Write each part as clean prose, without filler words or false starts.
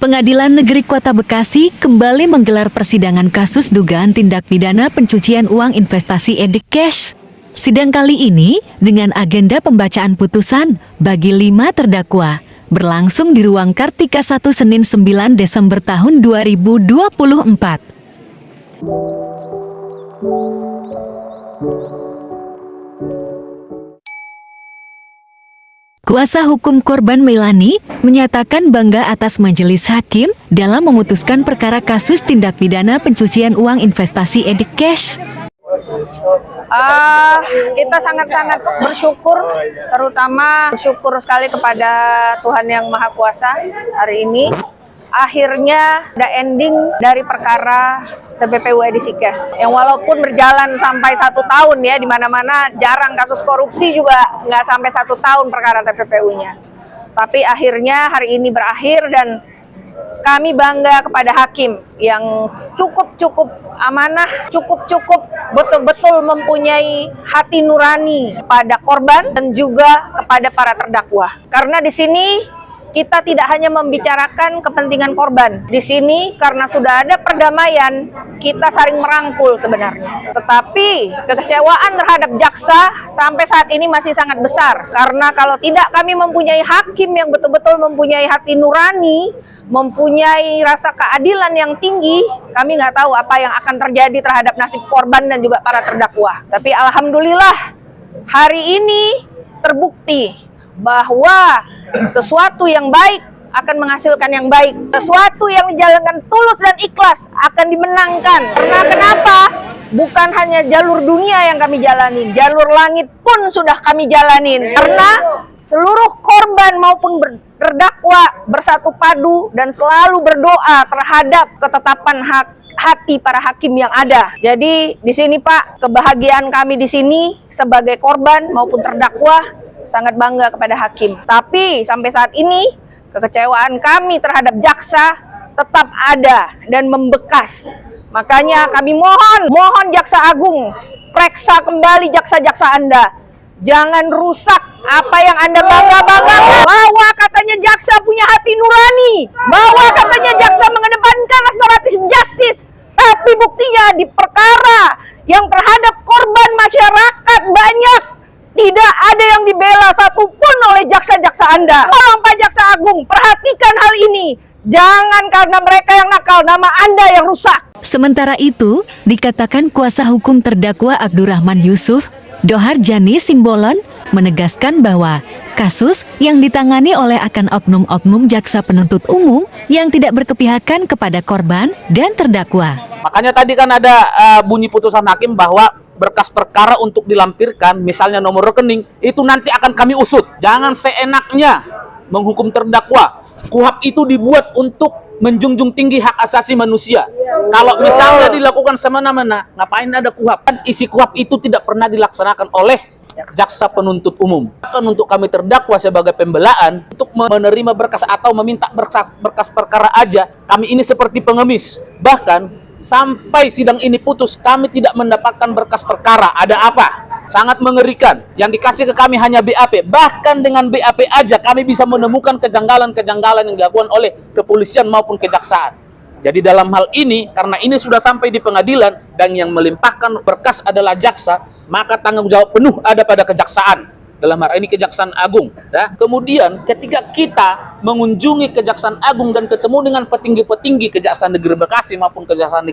Pengadilan Negeri Kota Bekasi kembali menggelar persidangan kasus dugaan tindak pidana pencucian uang investasi EdCash. Sidang kali ini dengan agenda pembacaan putusan bagi 5 terdakwa berlangsung di Ruang Kartika 1 Senin 9 Desember tahun 2024. Kuasa hukum korban Melani menyatakan bangga atas majelis hakim dalam memutuskan perkara kasus tindak pidana pencucian uang investasi EdCash. Kita sangat-sangat bersyukur, terutama bersyukur sekali kepada Tuhan Yang Maha Kuasa hari ini. Akhirnya ada ending dari perkara TPPU edisi cash yang walaupun berjalan sampai 1 tahun ya, di mana-mana jarang kasus korupsi juga nggak sampai 1 tahun perkara TPPU-nya. Tapi akhirnya hari ini berakhir dan kami bangga kepada hakim yang cukup amanah, cukup betul-betul mempunyai hati nurani kepada korban dan juga kepada para terdakwa. Karena di sini kita tidak hanya membicarakan kepentingan korban. Di sini karena sudah ada perdamaian, kita saling merangkul sebenarnya. Tetapi kekecewaan terhadap jaksa sampai saat ini masih sangat besar. Karena kalau tidak kami mempunyai hakim yang betul-betul mempunyai hati nurani, mempunyai rasa keadilan yang tinggi, kami nggak tahu apa yang akan terjadi terhadap nasib korban dan juga para terdakwa. Tapi alhamdulillah hari ini terbukti bahwa sesuatu yang baik akan menghasilkan yang baik. Sesuatu yang dijalankan tulus dan ikhlas akan dimenangkan. Karena kenapa? Bukan hanya jalur dunia yang kami jalanin, jalur langit pun sudah kami jalanin. Karena seluruh korban maupun terdakwa bersatu padu dan selalu berdoa terhadap ketetapan hati para hakim yang ada. Jadi di sini Pak, kebahagiaan kami di sini sebagai korban maupun terdakwa sangat bangga kepada hakim. Tapi sampai saat ini kekecewaan kami terhadap jaksa tetap ada dan membekas. Makanya kami mohon Jaksa Agung, periksa kembali jaksa-jaksa Anda. Jangan rusak apa yang Anda bangga-banggakan. Bahwa katanya jaksa punya hati nurani, bahwa katanya jaksa mengedepankan restoratif justice. Tapi buktinya di perkara yang terhadap korban masyarakat banyak, tidak ada yang dibela satupun oleh jaksa-jaksa Anda. Tolong Pak Jaksa Agung, perhatikan hal ini. Jangan karena mereka yang nakal, nama Anda yang rusak. Sementara itu, dikatakan kuasa hukum terdakwa Abdurrahman Yusuf, Dohar Jani Simbolon, menegaskan bahwa kasus yang ditangani oleh akan oknum-oknum jaksa penuntut umum yang tidak berkepihakan kepada korban dan terdakwa. Makanya tadi kan ada bunyi putusan hakim bahwa berkas perkara untuk dilampirkan, misalnya nomor rekening, itu nanti akan kami usut. Jangan seenaknya menghukum terdakwa. KUHP itu dibuat untuk menjunjung tinggi hak asasi manusia. Kalau misalnya dilakukan semena-mena, ngapain ada KUHP? Kan isi KUHP itu tidak pernah dilaksanakan oleh jaksa penuntut umum. Bahkan untuk kami terdakwa sebagai pembelaan, untuk menerima berkas atau meminta berkas perkara aja, kami ini seperti pengemis. Bahkan sampai sidang ini putus, kami tidak mendapatkan berkas perkara. Ada apa? Sangat mengerikan. Yang dikasih ke kami hanya BAP. Bahkan dengan BAP aja kami bisa menemukan kejanggalan-kejanggalan yang dilakukan oleh kepolisian maupun kejaksaan. Jadi dalam hal ini, karena ini sudah sampai di pengadilan dan yang melimpahkan berkas adalah jaksa, maka tanggung jawab penuh ada pada kejaksaan. Dalam hal ini Kejaksaan Agung. Ya. Kemudian ketika kita mengunjungi Kejaksaan Agung dan ketemu dengan petinggi-petinggi Kejaksaan Negeri Bekasi maupun Kejaksaan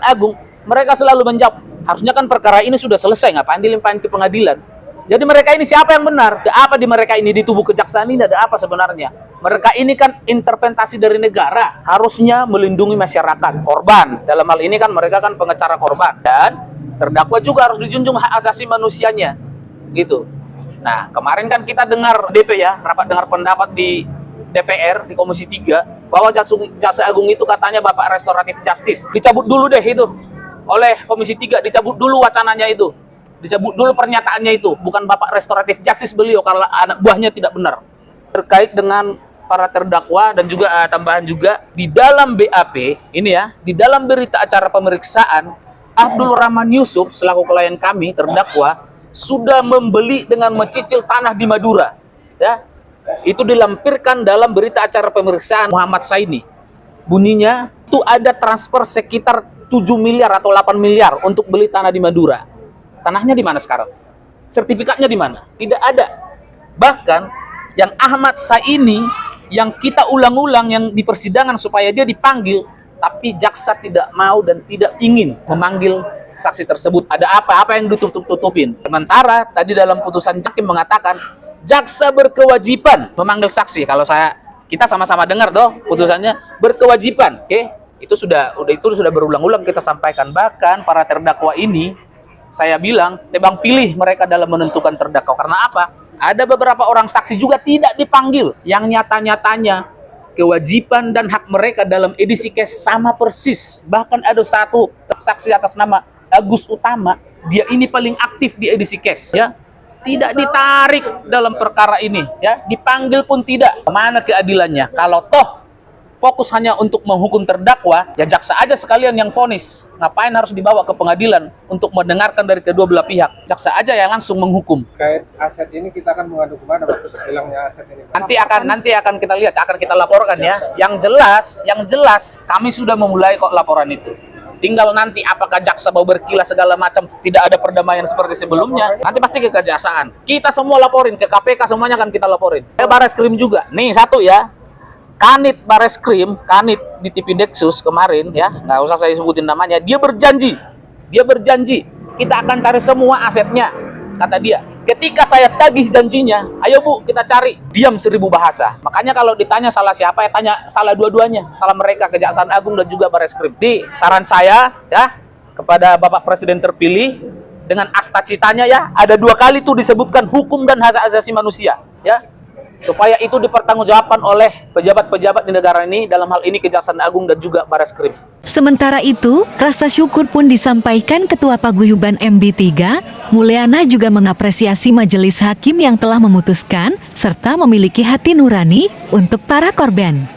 Agung, mereka selalu menjawab, harusnya kan perkara ini sudah selesai, ngapain dilimpahin ke pengadilan? Jadi mereka ini siapa yang benar? Ada apa di mereka ini, di tubuh kejaksaan ini ada apa sebenarnya? Mereka ini kan intervensi dari negara, harusnya melindungi masyarakat, korban. Dalam hal ini kan mereka kan pengacara korban. Dan terdakwa juga harus dijunjung hak asasi manusianya. Gitu. Nah, kemarin kan kita dengar DP ya, rapat dengar pendapat di DPR, di Komisi 3, bahwa Jaksa Agung itu katanya Bapak Restoratif Justice. Dicabut dulu deh itu, oleh Komisi 3, dicabut dulu wacananya itu. Dicabut dulu pernyataannya itu, bukan Bapak Restoratif Justice beliau, kalau anak buahnya tidak benar. Terkait dengan para terdakwa dan juga tambahan juga, di dalam BAP, ini ya, di dalam berita acara pemeriksaan, Abdul Rahman Yusuf, selaku klien kami, terdakwa, sudah membeli dengan mencicil tanah di Madura, ya, itu dilampirkan dalam berita acara pemeriksaan Muhammad Saini. Bunyinya itu ada transfer sekitar 7 miliar atau 8 miliar untuk beli tanah di Madura. Tanahnya di mana sekarang? Sertifikatnya di mana? Tidak ada. Bahkan yang Ahmad Saini yang kita ulang-ulang yang di persidangan supaya dia dipanggil, tapi jaksa tidak mau dan tidak ingin memanggil saksi tersebut. Ada apa? Apa yang ditutup-tutupin? Sementara tadi dalam putusan hakim mengatakan jaksa berkewajiban memanggil saksi. Kalau kita sama-sama dengar putusannya berkewajiban. Oke? Itu sudah berulang-ulang kita sampaikan. Bahkan para terdakwa ini saya bilang tebang pilih mereka dalam menentukan terdakwa. Karena apa? Ada beberapa orang saksi juga tidak dipanggil yang nyata-nyatanya kewajiban dan hak mereka dalam edisi case sama persis. Bahkan ada satu saksi atas nama Agus Utama, dia ini paling aktif di edisi case, ya. Tidak ditarik dalam perkara ini, ya. Dipanggil pun tidak. Mana keadilannya? Kalau toh fokus hanya untuk menghukum terdakwa, ya jaksa aja sekalian yang vonis. Ngapain harus dibawa ke pengadilan untuk mendengarkan dari kedua belah pihak? Jaksa aja yang langsung menghukum. Terkait aset ini kita akan mengadu kemana, Pak? Hilangnya aset ini, Pak? Nanti akan kita lihat, akan kita laporkan ya. Yang jelas kami sudah memulai kok laporan itu. Tinggal nanti apakah jaksa mau berkilas segala macam, tidak ada perdamaian seperti sebelumnya, nanti pasti ke kejaksaan. Kita semua laporin, ke KPK semuanya akan kita laporin. Bareskrim juga. Nih satu ya, Kanit Bareskrim, Kanit di TV Dexus kemarin ya, nggak usah saya sebutin namanya, dia berjanji, kita akan cari semua asetnya, kata dia. Ketika saya tagih janjinya, ayo Bu, kita cari. Diam 1000 bahasa. Makanya kalau ditanya salah siapa, ya tanya salah dua-duanya. Salah mereka, Kejaksaan Agung dan juga Bareskrim. Di saran saya ya kepada Bapak Presiden terpilih, dengan asta citanya ya, ada 2 kali tuh disebutkan hukum dan hak asasi manusia, ya. Supaya itu dipertanggungjawabkan oleh pejabat-pejabat di negara ini, dalam hal ini Kejaksaan Agung dan juga Bareskrim. Sementara itu, rasa syukur pun disampaikan Ketua Paguyuban MB3, Mulyana juga mengapresiasi majelis hakim yang telah memutuskan serta memiliki hati nurani untuk para korban.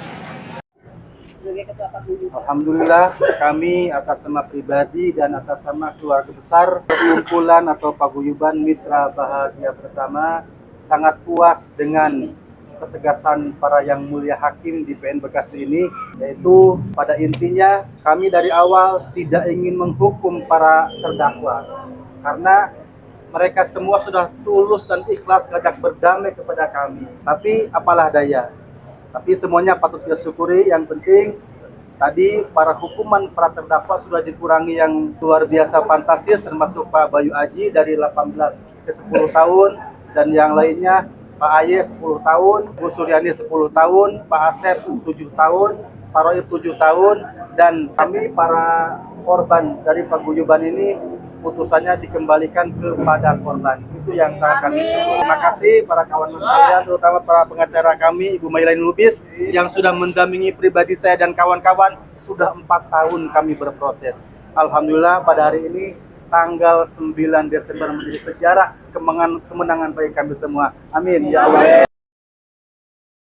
Alhamdulillah, kami atas nama pribadi dan atas nama keluarga besar perkumpulan atau Paguyuban Mitra Bahagia Bersama sangat puas dengan ketegasan para yang mulia hakim di PN Bekasi ini, yaitu pada intinya kami dari awal tidak ingin menghukum para terdakwa karena mereka semua sudah tulus dan ikhlas ngajak berdamai kepada kami. Tapi apalah daya, tapi semuanya patut kita syukuri. Yang penting tadi para hukuman para terdakwa sudah dikurangi yang luar biasa fantastis, termasuk Pak Bayu Aji dari 18 ke 10 tahun, dan yang lainnya Pak Aye 10 tahun, Bu Suryani 10 tahun, Pak Asep 7 tahun, Pak Roib 7 tahun, dan kami para korban dari paguyuban ini putusannya dikembalikan kepada korban. Itu yang sangat kami syukur. Terima kasih para kawan sekalian, terutama para pengacara kami, Ibu Mailain Lubis, yang sudah mendampingi pribadi saya dan kawan-kawan. Sudah 4 tahun kami berproses. Alhamdulillah pada hari ini tanggal 9 Desember menjadi sejarah kemenangan bagi kami semua. Amin. Ya Allah.